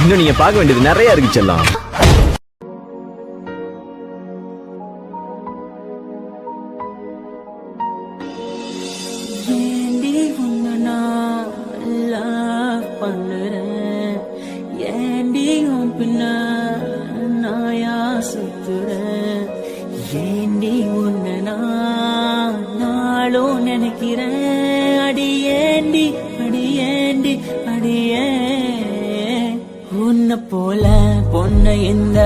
இன்னும் நீங்க பார்க்க வேண்டியது நிறைய இருக்கு செல்லம். ஏண்டி உன்ன நாளும் நினைக்கிறேன். அடியேண்டி அடியேண்டி அடியே உன்னை போல பொண்ணை இந்த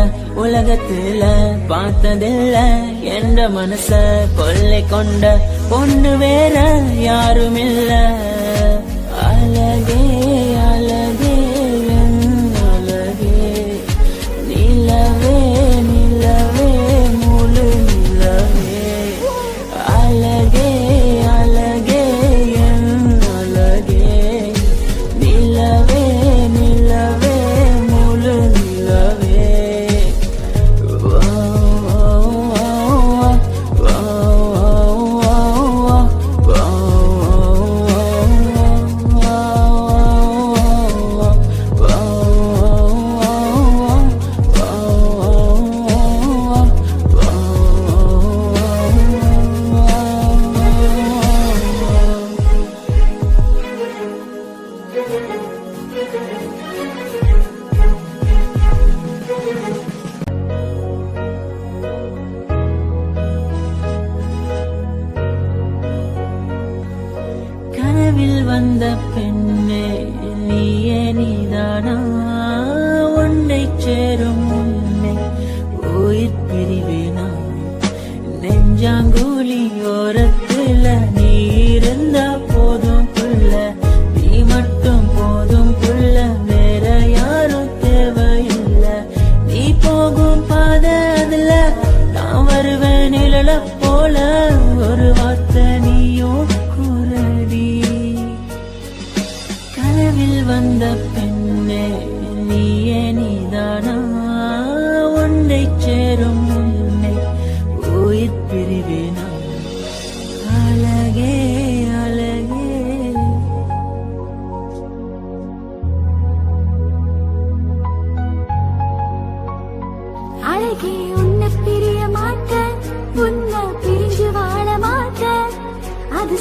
உலகத்துல பார்த்ததில்ல. என்ற மனச கொள்ளை கொண்ட பொண்ணு வேற யாரும் இல்ல. அழகே அழகே அழகே நிலவே நிலவே முழு நிலவே. அழகே அழகே அழகே நிலவே நிலவே முழு நிலவே. கனவில் வந்த பெண்ணே நீயே நீதானா. உன்னை சேரும் உன்னை உயிர் பிரிவேனா. நெஞ்சாங்குழி ஓரத்துல நீ இருந்தா போதும் புள்ள. நீ மட்டும் போதும் புள்ள, வேற யாரும் தேவையில்லை. நீ போகும் பாதை அதுல நான் வருவேன் நிழல போல. ஒரு வார்த்தை நீயும் குரடி. கனவில் வந்த பெண்ணே நீயே நீதானா. உன்னை சேரும் உன்னை உயிர் பிரிவேனா. அழகே அழகே அழகே உன்னை பிரிய மாட்டேன். உன்னை பிரிஞ்சு வாழ மாட்டேன். அது